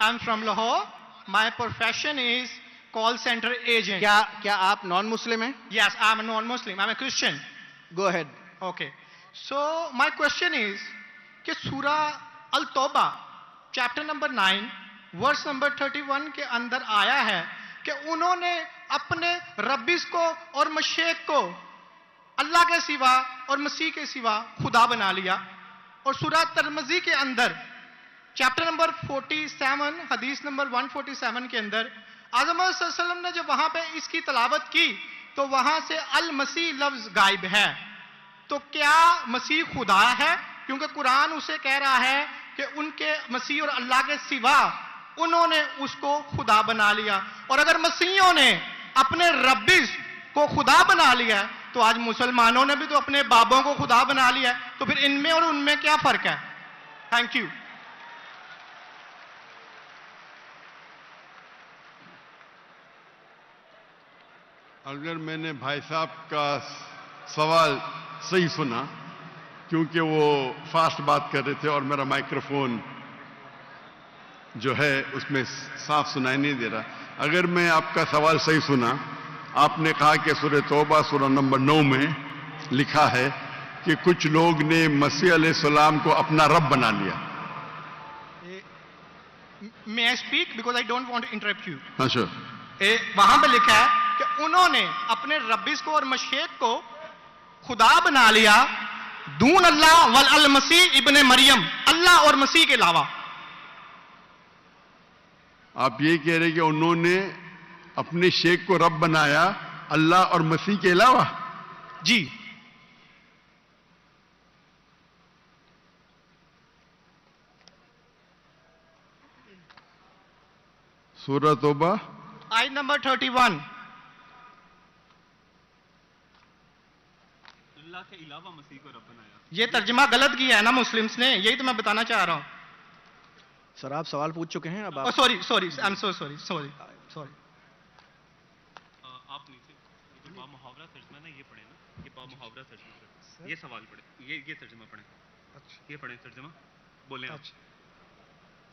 I'm from Lahore. My profession is call center agent. کیا آپ نان مسلم ہیں؟ Yes, I'm a non-Muslim. I'm a Christian. Go ahead. Okay. So my question is کہ سورہ التوبہ chapter number 9 verse number 31 کے اندر آیا ہے کہ انہوں نے اپنے ربیز کو اور مشیخ کو اللہ کے سوا اور مسیح کے سوا خدا بنا لیا. اور سورہ ترمذی کے اندر چیپٹر نمبر 47 حدیث نمبر 147 کے اندر اعظم صلی اللہ علیہ وسلم نے جب وہاں پہ اس کی تلاوت کی تو وہاں سے المسیح لفظ غائب ہے. تو کیا مسیح خدا ہے؟ کیونکہ قرآن اسے کہہ رہا ہے کہ ان کے مسیح اور اللہ کے سوا انہوں نے اس کو خدا بنا لیا. اور اگر مسیحوں نے اپنے ربیز کو خدا بنا لیا تو آج مسلمانوں نے بھی تو اپنے بابوں کو خدا بنا لیا ہے. تو پھر ان میں اور ان میں کیا فرق ہے؟ Thank you. اگر میں نے بھائی صاحب کا سوال صحیح سنا، کیونکہ وہ فاسٹ بات کر رہے تھے اور میرا مائکروفون جو ہے اس میں صاف سنائی نہیں دے رہا. اگر میں آپ کا سوال صحیح سنا، آپ نے کہا کہ سورہ توبہ سورہ نمبر 9 میں لکھا ہے کہ کچھ لوگ نے مسیح علیہ السلام کو اپنا رب بنا لیا. May I speak because I don't want to interrupt you. اچھا، وہاں پہ لکھا ہے کہ انہوں نے اپنے ربیز کو اور مشیخ کو خدا بنا لیا دون اللہ والمسیح ابن مریم، اللہ اور مسیح کے علاوہ. آپ یہ کہہ رہے کہ انہوں نے اپنے شیخ کو رب بنایا اللہ اور مسیح کے علاوہ؟ جی. سورہ توبہ آیت نمبر 31. اللہ کے علاوہ مسیح کو رب بنایا. یہ ترجمہ غلط کیا ہے نا مسلمز نے، یہی تو میں بتانا چاہ رہا ہوں. سر آپ سوال پوچھ چکے ہیں، اب آپ sorry I am so sorry. آپ نیچے جو با محاورہ ترجمہ نا یہ پڑھیں نا، یہ با محاورہ ترجمہ، یہ سوال پڑھیں، یہ ترجمہ پڑھیں، یہ پڑھیں ترجمہ، بولیں آپ.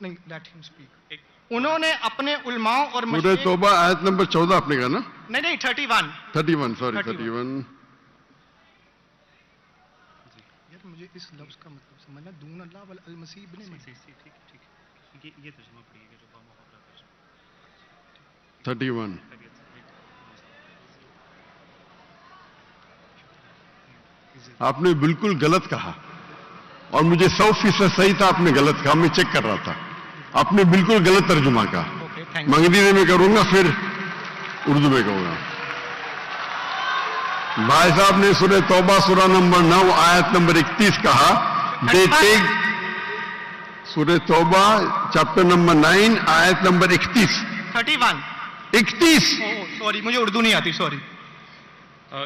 نہیں، لیٹ ہم اسپیک. انہوں نے اپنے علماء اور سورہ مشائخ، توبہ آیت نمبر 14 آپ نے کہا نا؟ نہیں 31. 31 سوری 31. 31. یار مجھے اس لفظ کا مطلب سمجھنا، دون اللہ والمسیح ابن مریم. ٹھیک، یہ ترجمہ پڑھیے گا جو با محاورہ ترجمہ. 31. آپ نے بالکل غلط کہا اور مجھے 100% صحیح تھا. آپ نے غلط کہا، میں چیک کر رہا تھا. آپ نے بالکل غلط ترجمہ کہا. اوکے، تھینک میں انگریزی میں کروں گا پھر اردو میں کہوں گا. بھائی صاحب نے سورہ توبہ سورہ نمبر 9 آیت نمبر 31 کہا. دے ٹیک سورہ توبہ چیپٹر نمبر 9 آیت نمبر 31. 31. سوری، مجھے اردو نہیں آتی، سوری.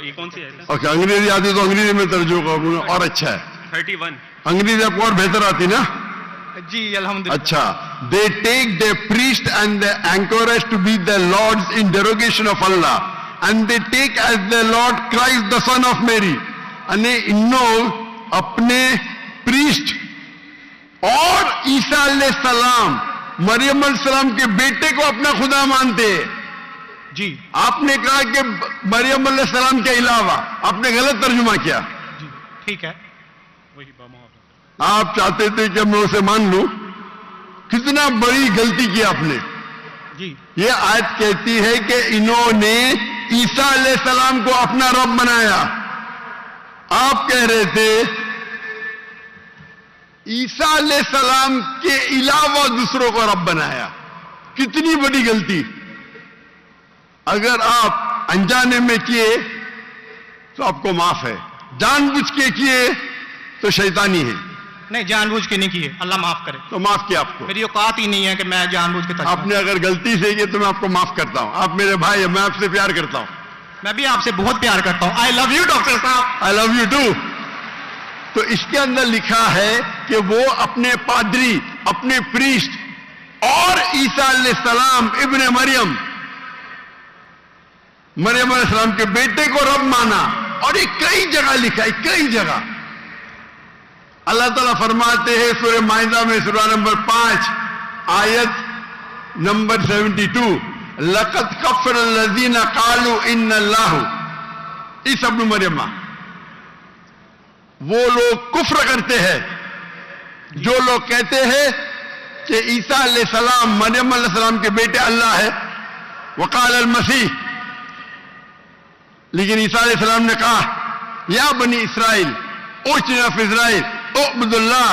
یہ کون سی ہے؟ اوکے، انگریزی آتی تو انگریزی میں ترجمہ کروں گا اور اچھا ہے. 31. انگریزی آپ کو اور بہتر آتی نا؟ جی الحمدللہ. اچھا. They take their priest and the anchorage to be their lords in derogation of Allah, and they take as their Lord Christ the Son of Mary. અને ઇન્નો અપને priest اور عیسیٰ علیہ السلام مریم علیہ السلام کے بیٹے کو اپنا خدا مانتے. جی آپ نے کہا کہ مریم علیہ السلام کے علاوہ، آپ نے غلط ترجمہ کیا. جی ٹھیک ہے. وہی با محاورہ. آپ چاہتے تھے کہ میں اسے مان لوں. کتنا بڑی غلطی کی آپ نے. جی یہ آیت کہتی ہے کہ انہوں نے عیسیٰ علیہ السلام کو اپنا رب بنایا. آپ کہہ رہے تھے عیسیٰ علیہ السلام کے علاوہ دوسروں کو رب بنایا. کتنی بڑی غلطی. اگر آپ انجانے میں کیے تو آپ کو معاف ہے، جان بوجھ کے کیے تو شیطانی ہے. نہیں، جان بوجھ کے نہیں کیے، اللہ معاف کرے. تو معاف کیا آپ کو. میری اوقات ہی نہیں ہے کہ میں جان بوجھ کے آپ نے اگر غلطی سے کی تو میں آپ کو معاف کرتا ہوں. آپ میرے بھائی ہیں، میں آپ سے پیار کرتا ہوں. میں بھی آپ سے بہت پیار کرتا ہوں. آئی لو یو ڈاکٹر صاحب. I love you too. تو اس کے اندر لکھا ہے کہ وہ اپنے پادری، اپنے پریسٹ اور عیسیٰ علیہ السلام ابن مریم علیہ السلام کے بیٹے کو رب مانا. اور یہ کئی جگہ لکھا ہے، کئی جگہ. اللہ تعالیٰ فرماتے ہیں سورہ مائدہ میں سورہ نمبر 5 آیت नंबर 72, लक़द कफ़र अल्लज़ीना क़ालू इन्नल्लाहु, ईसा इब्न मरियम, वो लोग कुफ्र करते हैं जो लोग कहते हैं कि ईसा अलैहिस्सलाम मरियम अलैहिस्सलाम के बेटे अल्लाह है। वक़ाल अल मसीह, लेकिन ईसा अलैहिस्सलाम ने कहा, या बनी इसराइल उजना फी इज़राइल उअबुदुल्लाह,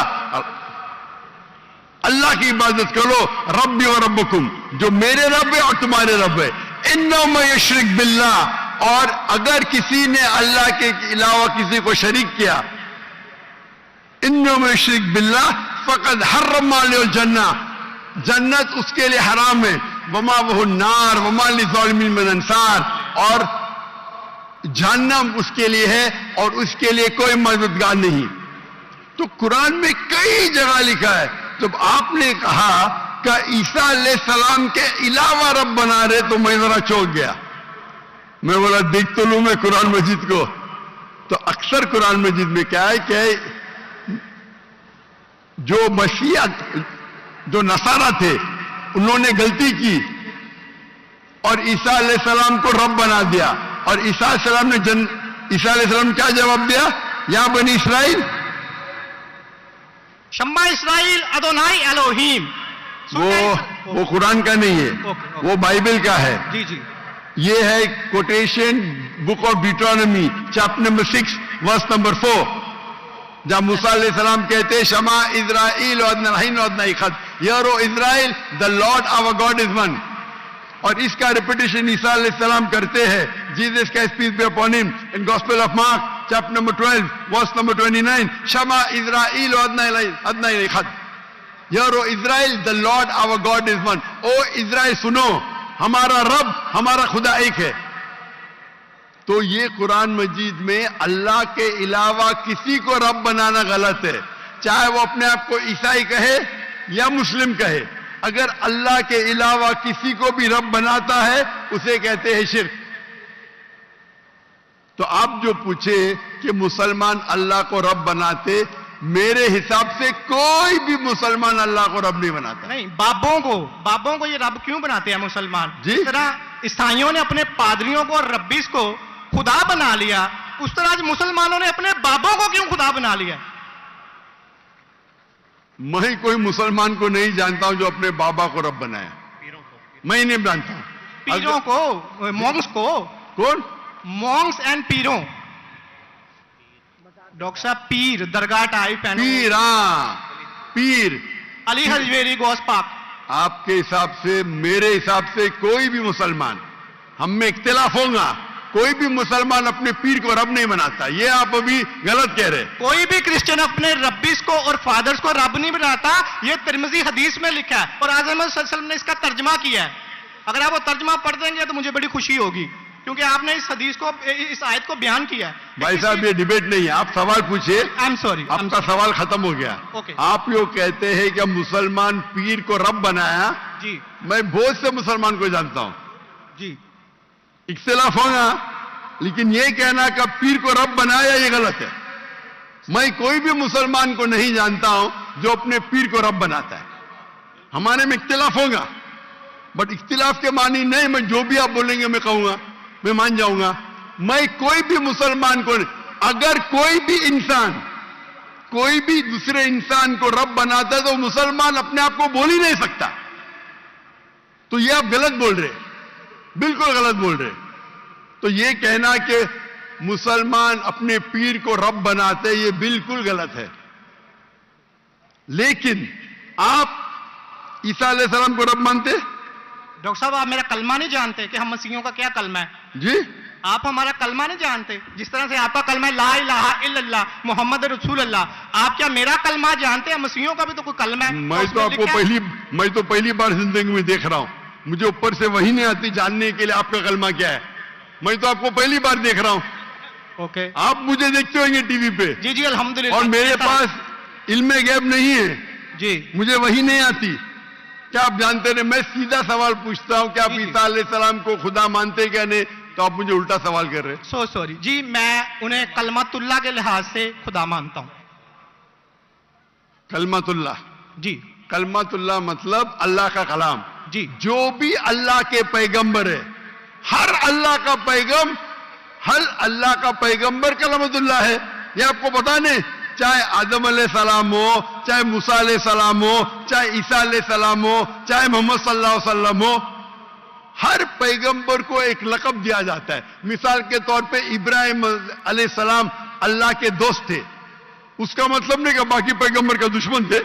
अल्लाह की इबादत करो, रब्बी व रब्बकुम, जो मेरे रब है और तुम्हारे रब है। इन्नो में यशरिक बिल्लाह, और अगर किसी ने अल्लाह के अलावा किसी को शरीक किया, इन्नो में यशरिक बिल्लाह फक़द हर्रम अलैहिल जन्नह, जन्नत उसके लिए हराम है, वमा वहु नार वमा लिज़ालिमीन मिन अंसार, और जहन्नम उसके लिए है और उसके लिए कोई मददगार नहीं। तो कुरान में कई जगह लिखा है। जब आपने कहा कि ईसा अलैहिस्सलाम के अलावा रब बना रहे, तो मैं जरा चौंक गया। मैं बोला देख तो लूं मैं कुरान मजीद को। तो अक्सर कुरान मजीद में क्या है कि जो मसीहा, जो नसारा थे, उन्होंने गलती की और ईसा अलैहिस्सलाम को रब बना दिया, और ईसा अलैहिस्सलाम क्या जवाब दिया, या बनी इसराइल, शम्मा इसराइल अदोनाई एलोहीम। वो कुरान का नहीं है, वो बाइबल का है। जी जी, ये है quotation book of Deuteronomy chapter number 6 verse number 4, जहां मूसा अलैहिस्सलाम कहते हैं शमा इज़राइल यारो Israel the Lord our God is one, और इसका रिपीटेशन ईसा अलैहिस्सलाम करते हैं, जीसस का peace be upon him, in gospel of Mark chapter number 12 verse number 29, शमा इज़राइल यारो Israel the Lord our God is one. O Israel सुनो, हमारा रब, हमारा खुदा एक है। तो ये कुरान मजीद में अल्लाह के अलावा किसी को रब बनाना गलत है, चाहे वो अपने आप को ईसाई कहे या मुस्लिम कहे। अगर अल्लाह के अलावा किसी को भी रब बनाता है, उसे कहते हैं शिर्क। तो आप जो पूछे कि मुसलमान अल्लाह को रब बनाते, मेरे हिसाब से कोई भी मुसलमान अल्लाह को रब नहीं बनाता। नहीं, बाबों को ये रब क्यों बनाते हैं मुसलमान? जी? जिस तरह ईसाइयों ने अपने पादरियों को और रब्बीस को खुदा बना लिया, उस तरह आज मुसलमानों ने अपने बाबों को क्यों खुदा बना लिया? मैं कोई मुसलमान को नहीं जानता हूं जो अपने बाबा को रब बनाया, मैं नहीं जानता हूं। पीरों को, मॉन्क्स को। कौन? Monks and पीरों। डॉक्टर साहब, पीर दरगाह टाइप है। पीर, पीर अली हजवेरी गौस पाक। आपके हिसाब से, मेरे हिसाब से कोई भी मुसलमान, हम में इख्तिलाफ होगा, कोई भी मुसलमान अपने पीर को रब नहीं बनाता। ये आप अभी गलत कह रहे हैं। कोई भी क्रिश्चियन अपने रब्बीस को और फादर्स को रब नहीं बनाता, ये तिरमिज़ी हदीस में लिखा है और आज़म सल्लल्लाहु अलैहि वसल्लम ने इसका तर्जमा किया है। अगर आप वो तर्जमा पढ़ देंगे तो मुझे बड़ी खुशी होगी, क्योंकि आपने इस हदीस को, इस आयत को बयान किया है। भाई साहब, ये डिबेट नहीं है, आप सवाल पूछिए। आई एम सॉरी, आपका सवाल खत्म हो गया। ओके। आप यो कहते हैं कि मुसलमान पीर को रब बनाया। जी मैं बहुत से मुसलमान को जानता हूं, जी, इख्तिलाफ होगा, लेकिन ये कहना कि पीर को रब बनाया, ये गलत है। मैं कोई भी मुसलमान को नहीं जानता हूं जो अपने पीर को रब बनाता है। हमारे में इख्तिलाफ होगा, बट इख्तिलाफ के मानी नहीं, मैं जो भी आप बोलेंगे मैं कहूंगा, मैं मान जाऊंगा। मैं कोई भी मुसलमान को, अगर कोई भी इंसान कोई भी दूसरे इंसान को रब बनाता है, तो मुसलमान अपने आप को बोल ही नहीं सकता। तो ये आप गलत बोल रहे, बिल्कुल गलत बोल रहे। तो ये कहना कि मुसलमान अपने पीर को रब बनाते, ये बिल्कुल गलत है। लेकिन आप ईसा अलैहिस्सलाम को रब मानते? डॉक्टर साहब, आप मेरा कलमा नहीं जानते कि हम मसीहियों का क्या कलमा है? जी, आप हमारा कलमा नहीं जानते। जिस तरह से आपका कलमा है ला इलाहा इल्लल्लाह मोहम्मद रसूल अल्लाह, आप क्या मेरा कलमा जानते हैं? मसीहियों का भी तो कोई कलमा है। मैं तो पहली बार जिंदगी में देख रहा हूं। मुझे ऊपर से वही नहीं आती जानने के लिए आपका कलमा क्या है। मैं तो आपको पहली बार देख रहा हूं। ओके। आप मुझे देखते होंगे टीवी पे। जी जी, अल्हम्दुलिल्लाह। और मेरे पास इल्मे गैब नहीं है जी, मुझे वही नहीं आती। क्या आप जानते नहीं? मैं सीधा सवाल पूछता हूं कि आप ईसा अलैहिस्सलाम को खुदा मानते क्या नहीं, तो आप मुझे उल्टा सवाल कर रहे हैं। सो सॉरी जी, मैं उन्हें कलमतुल्लाह के लिहाज से खुदा मानता हूं। कलमतुल्लाह? जी कलमतुल्लाह मतलब अल्लाह का कलाम। जी। जो भी अल्लाह के पैगंबर है, हर अल्लाह का पैगंबर कलमतुल्लाह है। ये आपको पता नहीं? चाहे आदम अलैहिस्सलाम हो, चाहे मूसा अलैहिस्सलाम हो, चाहे ईसा अलैहिस्सलाम हो, चाहे मोहम्मद सल्लल्लाहु अलैहि वसल्लम हो, हर पैगंबर को एक लक़ब दिया जाता है। मिसाल के तौर पे इब्राहिम अलैहिस्सलाम अल्लाह के दोस्त थे, उसका मतलब नहीं कि बाकी पैगंबर का दुश्मन थे।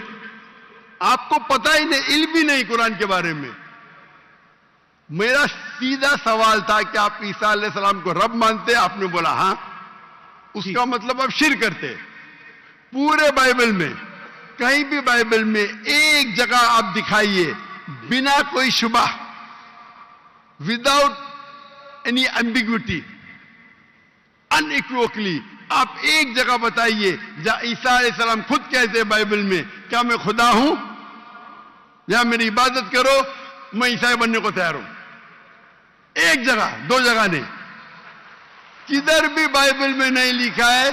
आपको पता ही नहीं, इल्म भी नहीं कुरान के बारे में। मेरा सीधा सवाल था कि आप ईसा अलैहिस्सलाम को रब मानते? आपने बोला हां। उसका मतलब आप शिर्क करते। पूरे बाइबल में, कहीं भी बाइबल में एक जगह आप दिखाइए बिना कोई शुबह, विदाउट एनी एम्बिग्विटी, अनइक्वोकली, आप एक जगह बताइए जहां ईसा अलैहिस्सलाम खुद कहते हैं बाइबल में, क्या मैं खुदा हूं या मेरी इबादत करो, मैं ईसाई बनने को तैयार हूं। एक जगह, दो जगह नहीं, किधर भी बाइबल में नहीं लिखा है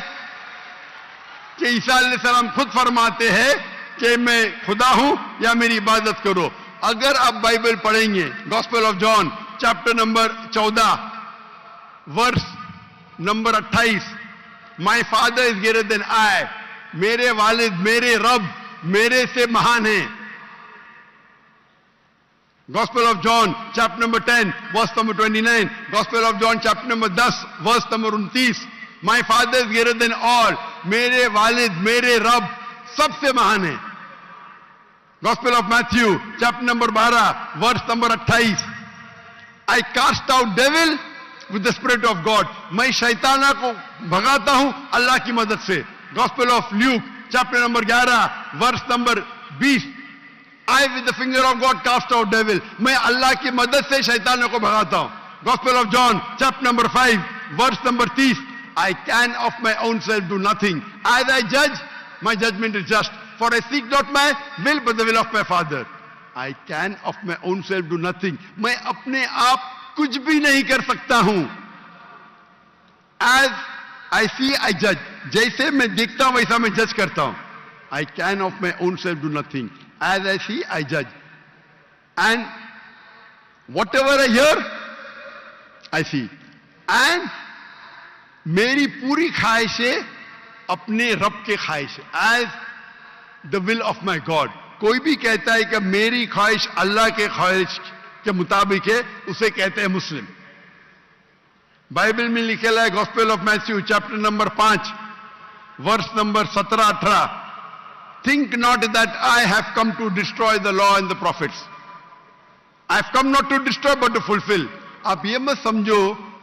कि ईसा अलैहिस्सलाम खुद फरमाते हैं कि मैं खुदा हूं या मेरी इबादत करो। अगर आप बाइबल पढ़ेंगे, gospel of John chapter number 14 verse number 28, my father is greater than I, मेरे वालिद, मेरे रब मेरे से महान हैं। Gospel of John chapter number 10 verse number 29, gospel of John chapter number 10 verse number 29, my father is greater than all, मेरे वालिद, मेरे रब सबसे महान है। Gospel of Matthew chapter number 12 verse number 28, I cast out devil with the spirit of God, मैं शैताना को भगाता हूं अल्लाह की मदद से। Gospel of Luke chapter number 11 verse number 20, I with the finger of God cast out devil, मैं Allah की मदद से शैतानों को भगाता हूं। Gospel of John chapter number 5 verse number 30, I can of my own self do nothing. As I judge, my judgment is just. For I seek not my will, but the will of my Father. I can of my own self do nothing. मैं अपने आप कुछ भी नहीं कर सकता हूं। As I see, I judge. जैसे मैं देखता हूं वैसा मैं जज करता हूं। I can of my own self do nothing. As I see, I judge. And whatever I hear, I see. And मेरी पूरी ख्वाहिशें अपने रब के ख्वाहिश, as the will of my God. कोई भी कहता है कि मेरी ख्वाहिश अल्लाह के ख्वाहिश के मुताबिक है, उसे कहते हैं मुस्लिम। बाइबल में लिखेला है gospel of Matthew chapter number 5 verse number 17-18, think not that I have come to destroy the law and the prophets, I have come not to destroy but to fulfil. आप ये मत समझो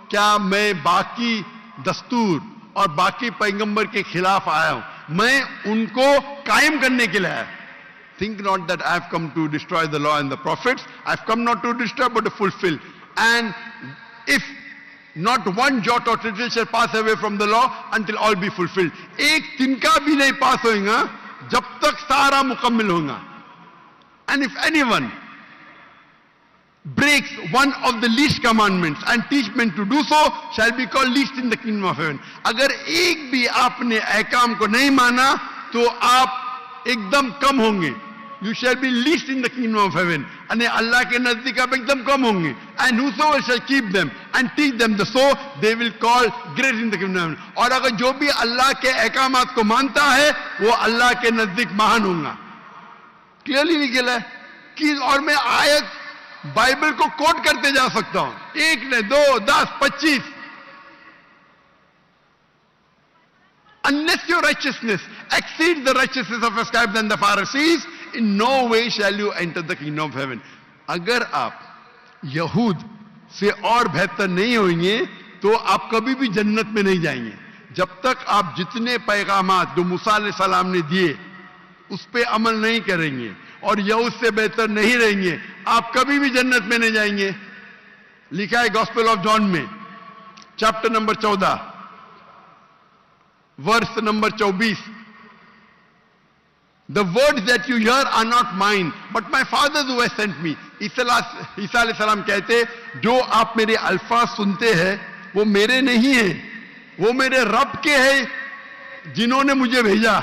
क्या मैं बाकी दस्तूर और बाकी पैगंबर के खिलाफ आया हूं, मैं उनको कायम करने के लिए आया। Think not that I have come to destroy the law and the prophets, I have come not to destroy but to fulfil. And if not one jot or tittle shall pass away from the law until all be fulfilled, एक तिनका भी नहीं पास होगा जब तक सारा मुकम्मल होगा। And if anyone breaks one of the least commandments and teach men to do so shall be called least in the kingdom of heaven. अगर एक भी आपने अहकाम को नहीं माना तो आप एकदम कम होंगे। You shall be least in the kingdom of heaven. यानी अल्लाह के नजदीक आप एकदम कम होंगे। And whosoever shall keep them and teach them the so they will call great in the kingdom of heaven. और अगर जो भी अल्लाह के अहकामात को मानता है वो अल्लाह के नजदीक महान होगा। क्लियरली लिखा है कि, और मैं आयत बाइबल को कोट करते जा सकता हूं, एक ने 2, 10, 25। Unless your righteousness exceeds the righteousness of the scribes and the Pharisees, in no way shall you enter the kingdom of heaven. अगर आप यहूद से और बेहतर नहीं होंगे तो आप कभी भी जन्नत में नहीं जाएंगे। जब तक आप जितने पैगामात जो मूसा अलैहिस्सलाम ने दिए उस पे अमल नहीं करेंगे और यहूद से बेहतर नहीं रहेंगे, आप कभी भी जन्नत में नहीं जाएंगे। लिखा है गॉस्पेल ऑफ जॉन में chapter number 14 verse number 24, the words that you hear are not mine but my Father who has sent me. ईसा अलैहिस्सलाम कहते जो आप मेरे अल्फाज सुनते हैं वो मेरे नहीं है, वो मेरे रब के हैं जिन्होंने मुझे भेजा।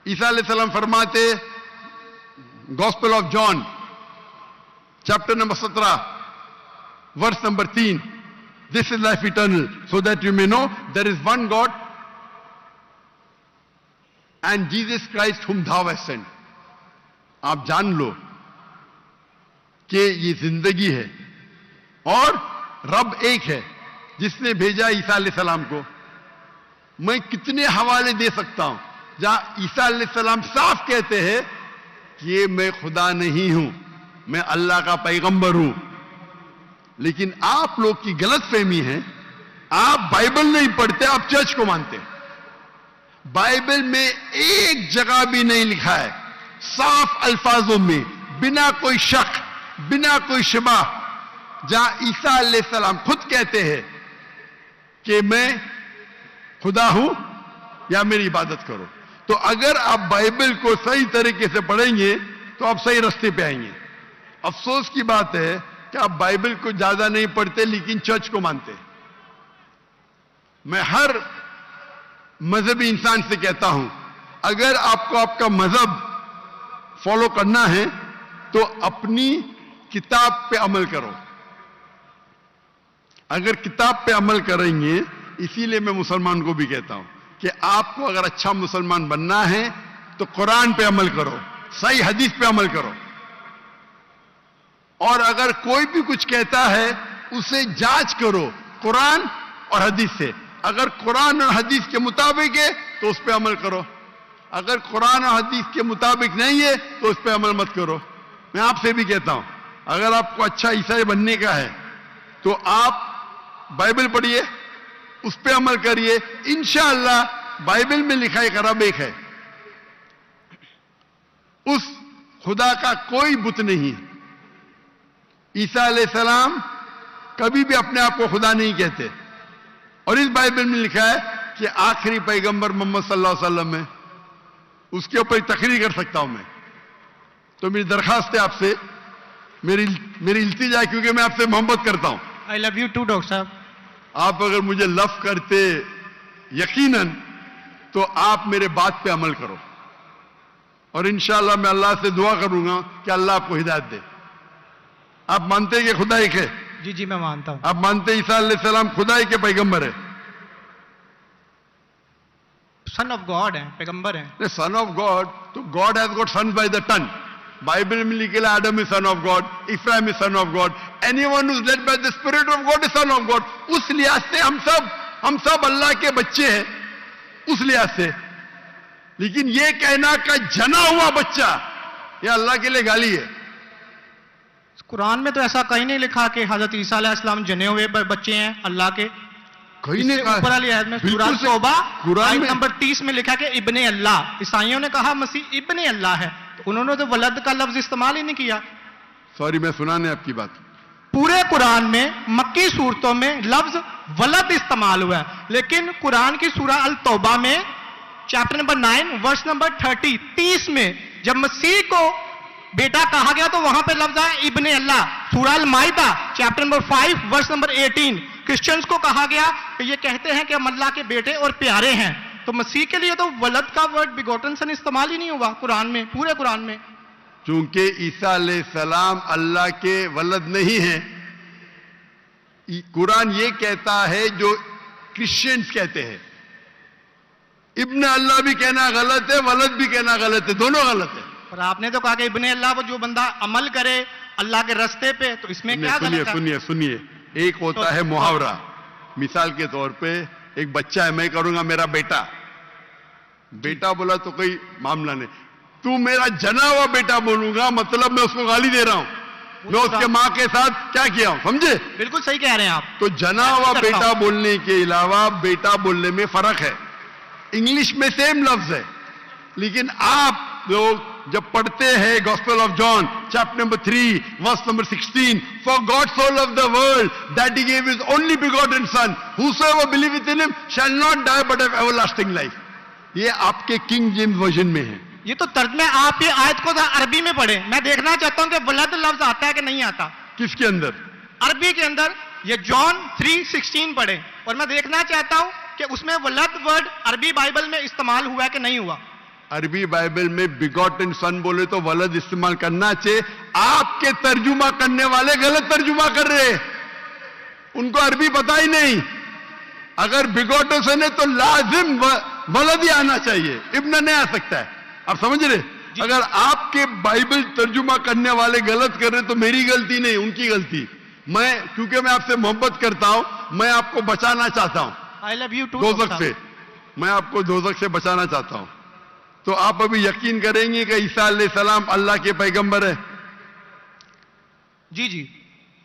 ईसा अलैहिस्सलाम फरमाते gospel of John chapter number 17, verse number 3. This is life eternal, so that you may know there is one God and Jesus Christ whom thou hast sent. आप जान लो कि ये जिंदगी है और रब एक है जिसने भेजा ईसा अलैहिस्सलाम को. मैं कितने हवाले दे सकता हूं जहां ईसा अलैहिस्सलाम साफ कहते हैं कि मैं खुदा नहीं हूं, मैं अल्लाह का पैगंबर हूं. लेकिन आप लोग की गलतफहमी है, आप बाइबल नहीं पढ़ते, आप चर्च को मानते हैं. बाइबल में एक जगह भी नहीं लिखा है साफ अल्फाजों में, बिना कोई शक, बिना कोई शुबा, जहां ईसा अलैहिस्सलाम खुद कहते हैं कि मैं खुदा हूं या मेरी इबादत करो. तो अगर आप बाइबल को सही तरीके से पढ़ेंगे तो आप सही रास्ते पे आएंगे. अफसोस की बात है कि आप बाइबल को ज्यादा नहीं पढ़ते लेकिन चर्च को मानते. मैं हर मजहबी इंसान से कहता हूं, अगर आपको आपका मजहब फॉलो करना है तो अपनी किताब पे अमल करो. अगर किताब पे अमल करेंगे, इसीलिए मैं मुसलमान को भी कहता हूं कि आपको अगर अच्छा मुसलमान बनना है तो कुरान पे अमल करो, सही हदीस पे अमल करो. और अगर कोई भी कुछ कहता है उसे जांच करो कुरान और हदीस से. अगर कुरान और हदीस के मुताबिक है तो उस पर अमल करो, अगर कुरान और हदीस के मुताबिक नहीं है तो उस पर अमल मत करो. मैं आपसे भी कहता हूं, अगर आपको अच्छा ईसाई बनने का है तो आप बाइबल पढ़िए, उस पर अमल करिए. इंशाअल्लाह बाइबल में लिखा एक रब एक है, उस खुदा का कोई बुत नहीं है. ईसा अलैहिस्सलाम कभी भी अपने आप को खुदा नहीं कहते. और इस बाइबल में लिखा है कि आखिरी पैगंबर मोहम्मद सल्लल्लाहु अलैहि वसल्लम है. उसके ऊपर तकरीर कर सकता हूं मैं. तो मेरी दरखास्त है आपसे, मेरी इल्तिजा है, क्योंकि मैं आपसे मोहब्बत करता हूं. I love you too doctor साहब. आप अगर मुझे लव करते यकीनन तो आप मेरे बात पे अमल करो. और इंशाअल्लाह मैं अल्लाह से दुआ करूंगा कि अल्लाह आपको हिदायत दे. आप मानते हैं कि खुदा एक है? जी जी मैं मानता हूं. आप मानते हैं ईसा अलैहिस्सलाम खुदा के पैगंबर है? सन ऑफ गॉड है, पैगंबर है. सन ऑफ गॉड, तो God has got sons by the ton. Bible में लिखा है Adam is son of God, इब्राहिम is son of God, anyone who is led by the spirit of God is son of God. उस लिहाज से हम सब अल्लाह के बच्चे हैं, उस लिहाज से. लेकिन ये कहना का जना हुआ बच्चा, ये अल्लाह के लिए गाली है. कुरान में तो ऐसा कहीं नहीं लिखा कि हजरत ईसा अलैहिस्सलाम जने हुए बच्चे हैं अल्लाह के. कहीं नहीं कहा. ऊपर वाली आयत में बिल्कुल सूरह से- तौबा कुरान आयत में- नंबर 30 में लिखा कि इब्ने अल्लाह. ईसाइयों ने कहा मसीह इब्ने अल्लाह है, तो उन्होंने तो वलद का लफ्ज इस्तेमाल ही नहीं किया. सॉरी, मैं सुना नहीं आपकी बात. पूरे कुरान में मक्की सूरतों में लफ्ज वलद इस्तेमाल हुआ है, लेकिन कुरान की सूरह अल तौबा में चैप्टर नंबर 9 वर्स नंबर 30 में जब मसीह को बेटा कहा गया तो वहां पे लफ्ज आया इब्ने अल्लाह. सूरह अल माइदा chapter number 5 verse number 18 Christians को कहा गया कि ये कहते हैं कि हम अल्लाह के बेटे और प्यारे हैं. तो मसीह के लिए तो वलद का वर्ड बिगोटन सन इस्तेमाल ही नहीं हुआ कुरान में, पूरे कुरान में. चूंकि ईसा अलैहिस्सलाम अल्लाह के वलद नहीं है, कुरान ये कहता है जो क्रिश्चियंस कहते हैं. इब्न अल्लाह भी कहना गलत है, वलद भी कहना गलत है, दोनों गलत है. और आपने तो कहा कि इब्ने अल्लाह वो जो बंदा अमल करे अल्लाह के रास्ते पे, तो इसमें क्या सुनिए गलत है? सुनिए सुनिए, एक होता है मुहावरा. मिसाल के तौर पे एक बच्चा है, मैं करूंगा मेरा बेटा. बेटा बोला तो कोई मामला नहीं. तू मेरा जना हुआ बेटा बोलूंगा मतलब मैं उसको गाली दे रहा हूं. मैं उसके मां के साथ क्या किया हूं, समझे? बिल्कुल सही कह रहे हैं आप. तो जना हुआ करता बेटा हूं। बोलने के अलावा बेटा बोलने में फर्क है. इंग्लिश में सेम लफ्ज है, लेकिन आप लोग जब पढ़ते हैं gospel of John chapter number 3 verse number 16, for God so loved the world that he gave his only begotten son whosoever believeth in him shall not die but have everlasting life. ये आपके king James version में है. ये तो तर्जमे आप ये आयत को अरबी में पढ़े. मैं देखना चाहता हूं कि वलद लफ्ज आता है कि नहीं आता किसके अंदर? अरबी के अंदर. ये जॉन 3:16 पढ़े और मैं देखना चाहता हूं कि उसमें वलद वर्ड अरबी बाइबल में इस्तेमाल हुआ है कि नहीं हुआ. अरबी बाइबल में बिगॉटन सन बोले तो वलद इस्तेमाल करना चाहिए। आपके तर्जुमा करने वाले गलत तर्जुमा कर रहे हैं, उनको अरबी पता ही नहीं। अगर बिगॉटन सन है तो लाजिम वलद ही आना चाहिए, इब्न नहीं आ सकता है। आप समझ रहे? अगर आपके बाइबल तर्जुमा करने वाले गलत कर रहे तो मेरी गलती नहीं, उनकी गलती। मैं क्योंकि मैं आपसे मोहब्बत करता हूं, मैं आपको बचाना चाहता हूं आई लव यू टू। दोजख से, मैं आपको दोजख से बचाना चाहता हूं। तो आप अभी यकीन करेंगे कि ईसा अलैहिस्सलाम अल्लाह के पैगंबर है? जी जी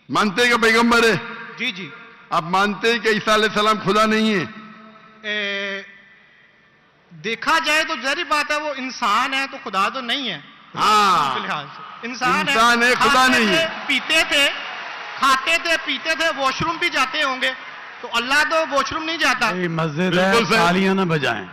मानते हैं कि पैगंबर है? जी जी। आप मानते हैं कि ईसा अलैहिस्सलाम खुदा नहीं है? देखा जाए तो जहरी बात है, वो इंसान है तो खुदा तो नहीं है। हाँ, फिलहाल से इंसान है, खुदा नहीं है। पीते थे, खाते थे, पीते थे, वॉशरूम भी जाते होंगे, तो अल्लाह तो वॉशरूम नहीं जाता। मस्जिद है, बिल्कुल सही। तालियां ना बजाएं।